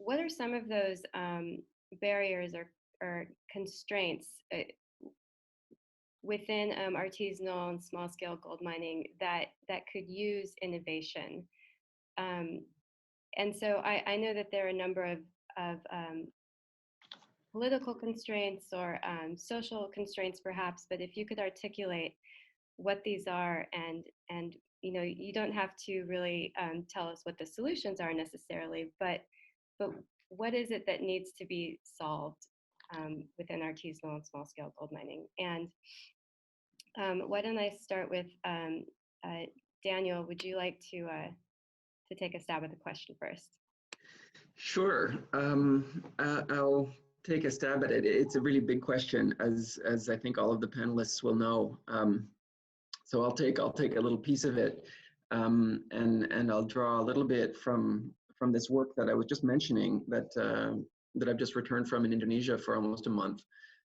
what are some of those barriers or constraints within artisanal and small-scale gold mining that could use innovation? And so I know that there are a number of political constraints or social constraints, perhaps. But if you could articulate what these are, and you don't have to really tell us what the solutions are necessarily, but what is it that needs to be solved within artisanal and small-scale gold mining? And why don't I start with Daniel? Would you like to take a stab at the question first? Sure. I'll take a stab at it. It's a really big question, as I think all of the panelists will know. So I'll take a little piece of it, and I'll draw a little bit from this work that I was just mentioning that I've just returned from in Indonesia for almost a month.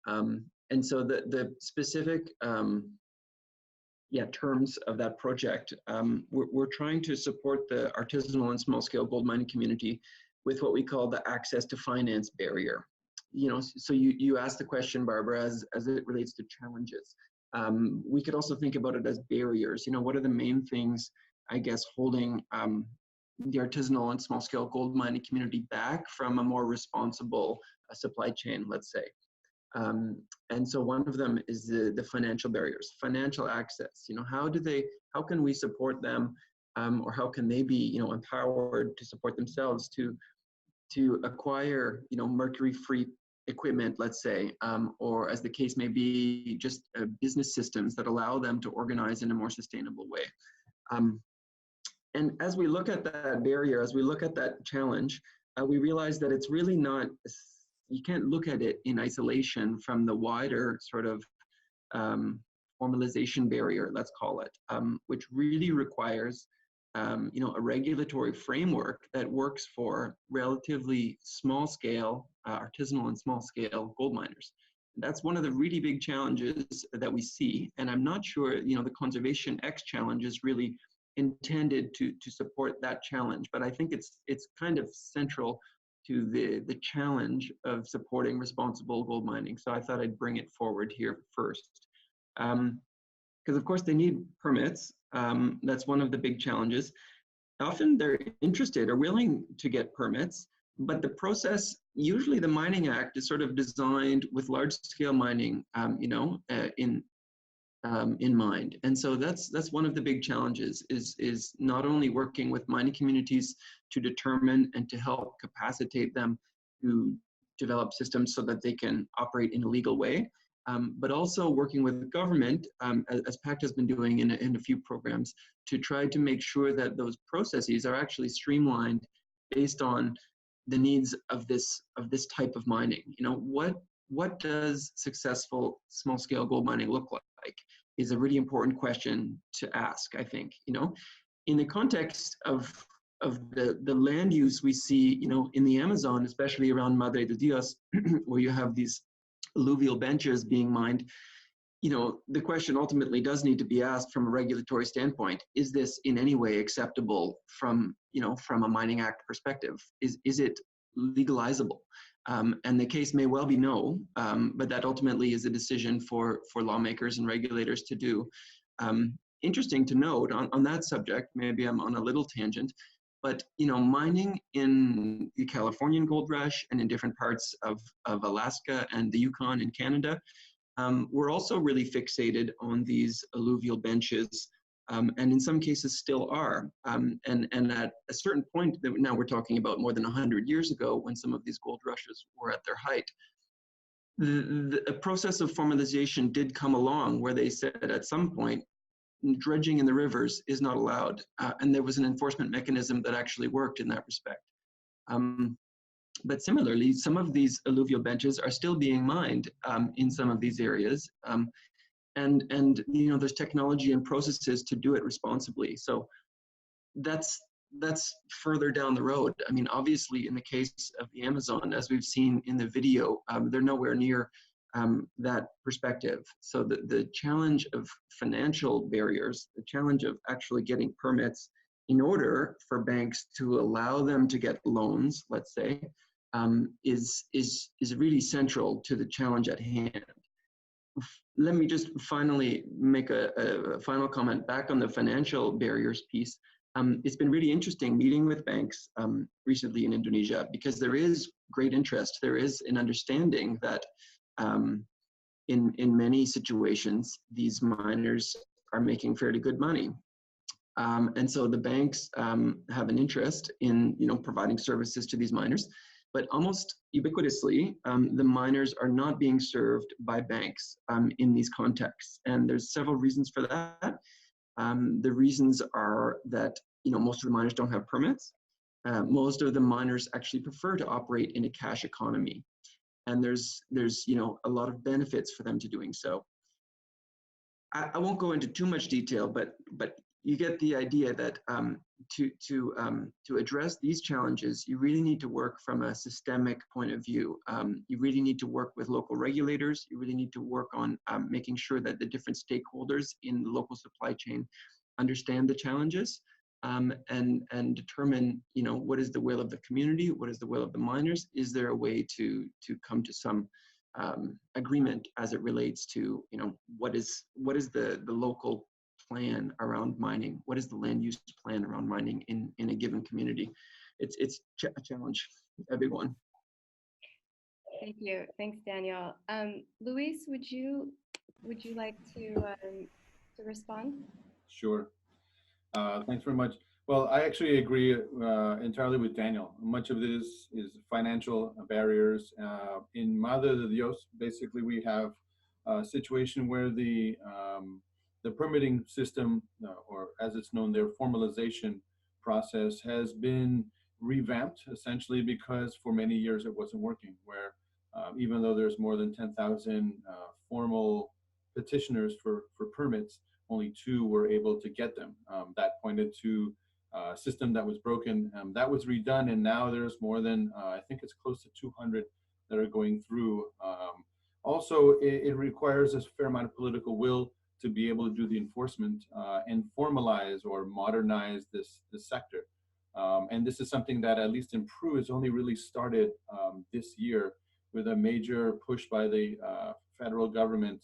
And so the specific terms of that project, we're trying to support the artisanal and small-scale gold mining community with what we call the access to finance barrier. So you asked the question, Barbara, as it relates to challenges. We could also think about it as barriers. What are the main things, I guess, holding the artisanal and small-scale gold mining community back from a more responsible supply chain, let's say. And so one of them is the financial barriers, financial access. How can we support them, or how can they be, empowered to support themselves to acquire, mercury-free equipment, let's say, or as the case may be, just business systems that allow them to organize in a more sustainable way. And as we look at that barrier, as we look at that challenge, we realize that it's really not, you can't look at it in isolation from the wider sort of formalization barrier, let's call it, which really requires a regulatory framework that works for relatively small-scale, artisanal and small-scale gold miners. That's one of the really big challenges that we see, and I'm not sure the Conservation X challenge is really intended to support that challenge, but I think it's kind of central to the challenge of supporting responsible gold mining. So I thought I'd bring it forward here first. Because of course they need permits. That's one of the big challenges. Often they're interested or willing to get permits, but the process, usually the Mining Act is sort of designed with large-scale mining, in mind. And so that's one of the big challenges, is not only working with mining communities to determine and to help capacitate them to develop systems so that they can operate in a legal way, but also working with the government, as PACT has been doing in a few programs, to try to make sure that those processes are actually streamlined based on the needs of this type of mining. What does successful small-scale gold mining look like is a really important question to ask, I think. In the context of the land use we see, in the Amazon, especially around Madre de Dios, where you have these alluvial benches being mined, the question ultimately does need to be asked from a regulatory standpoint. Is this in any way acceptable from a Mining Act perspective? Is it legalizable? And the case may well be no, but that ultimately is a decision for lawmakers and regulators to do. Interesting to note on that subject, maybe I'm on a little tangent, but mining in the Californian gold rush and in different parts of Alaska and the Yukon in Canada, we're also really fixated on these alluvial benches, and in some cases still are. And at a certain point, now we're talking about more than 100 years ago, when some of these gold rushes were at their height, the process of formalization did come along where they said at some point, dredging in the rivers is not allowed. And there was an enforcement mechanism that actually worked in that respect. But similarly, some of these alluvial benches are still being mined in some of these areas. And there's technology and processes to do it responsibly. So that's further down the road. I mean, obviously in the case of the Amazon, as we've seen in the video, they're nowhere near that perspective. So the challenge of financial barriers, the challenge of actually getting permits in order for banks to allow them to get loans, let's say, is really central to the challenge at hand. Let me just finally make a final comment back on the financial barriers piece. It's been really interesting meeting with banks recently in Indonesia, because there is great interest. There is an understanding that in many situations, these miners are making fairly good money. And so the banks have an interest in providing services to these miners, but almost ubiquitously, the miners are not being served by banks in these contexts. And there's several reasons for that. The reasons are that most of the miners don't have permits. Most of the miners actually prefer to operate in a cash economy, and there's a lot of benefits for them to doing so. I won't go into too much detail, but you get the idea that to address these challenges, you really need to work from a systemic point of view. You really need to work with local regulators. You really need to work on making sure that the different stakeholders in the local supply chain understand the challenges and determine, what is the will of the community, what is the will of the miners. Is there a way to come to some agreement as it relates to, what is the local plan around mining? What is the land use plan around mining in a given community? It's a challenge, a big one. Thank you. Thanks, Daniel. Luis, would you like to respond? Sure. Thanks very much. Well, I actually agree entirely with Daniel. Much of this is financial barriers. In Madre de Dios, basically, we have a situation where the permitting system, or as it's known there, formalization process, has been revamped, essentially because for many years it wasn't working, where even though there's more than 10,000 formal petitioners for permits, only 2 were able to get them. That pointed to a system that was broken. That was redone, and now there's more than, I think it's close to 200 that are going through. Also, it requires a fair amount of political will to be able to do the enforcement and formalize or modernize this sector. And this is something that, at least in Peru, has only really started this year, with a major push by the federal government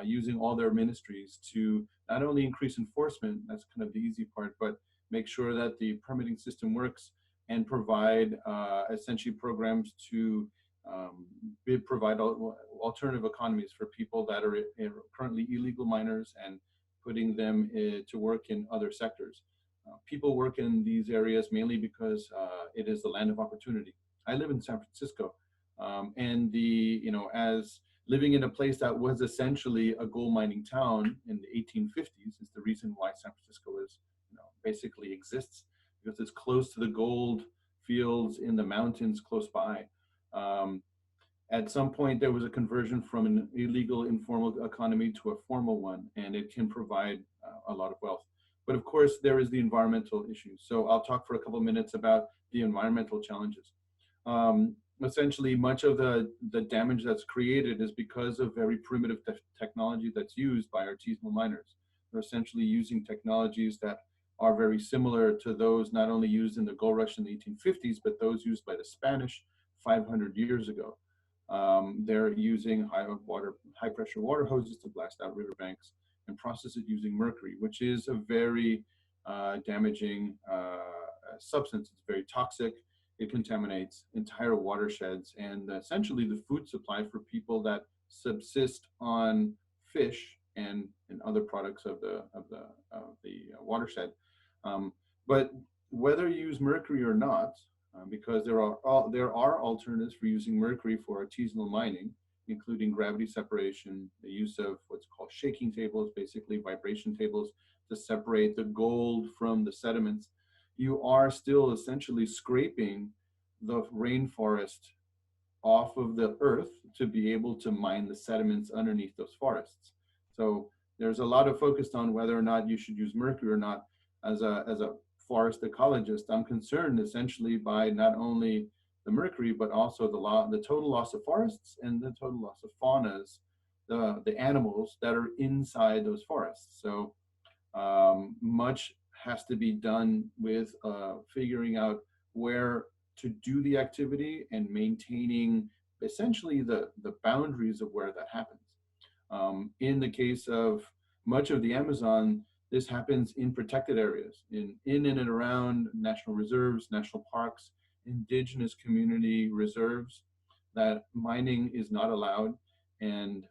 using all their ministries to not only increase enforcement, that's kind of the easy part, but make sure that the permitting system works and provide essentially programs to provide alternative economies for people that are currently illegal miners and putting them to work in other sectors. People work in these areas mainly because it is the land of opportunity. I live in San Francisco, and as living in a place that was essentially a gold mining town in the 1850s is the reason why San Francisco is, basically exists, because it's close to the gold fields in the mountains close by. At some point, there was a conversion from an illegal informal economy to a formal one, and it can provide a lot of wealth. But of course, there is the environmental issue. So I'll talk for a couple of minutes about the environmental challenges. Essentially, much of the damage that's created is because of very primitive technology that's used by artisanal miners. They're essentially using technologies that are very similar to those not only used in the gold rush in the 1850s, but those used by the Spanish 500 years ago. They're using high pressure water hoses to blast out riverbanks and process it using mercury, which is a very damaging substance. It's very toxic. It contaminates entire watersheds and essentially the food supply for people that subsist on fish and other products of the watershed. But whether you use mercury or not, because there are alternatives for using mercury for artisanal mining, including gravity separation, the use of what's called shaking tables, basically vibration tables, to separate the gold from the sediments. You are still essentially scraping the rainforest off of the earth to be able to mine the sediments underneath those forests. So there's a lot of focus on whether or not you should use mercury or not. As a forest ecologist, I'm concerned essentially by not only the mercury, but also the total loss of forests and the total loss of faunas, the animals that are inside those forests. So much has to be done with figuring out where to do the activity and maintaining essentially the boundaries of where that happens. In the case of much of the Amazon, this happens in protected areas, in and around national reserves, national parks, indigenous community reserves, that mining is not allowed, and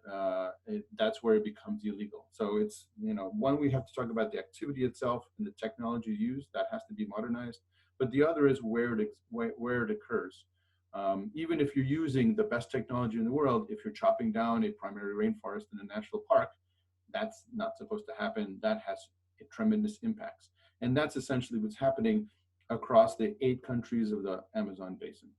that's where it becomes illegal. So it's, one, we have to talk about the activity itself and the technology used, that has to be modernized, but the other is where it occurs. Even if you're using the best technology in the world, if you're chopping down a primary rainforest in a national park, that's not supposed to happen. That has tremendous impacts. And that's essentially what's happening across the 8 countries of the Amazon basin.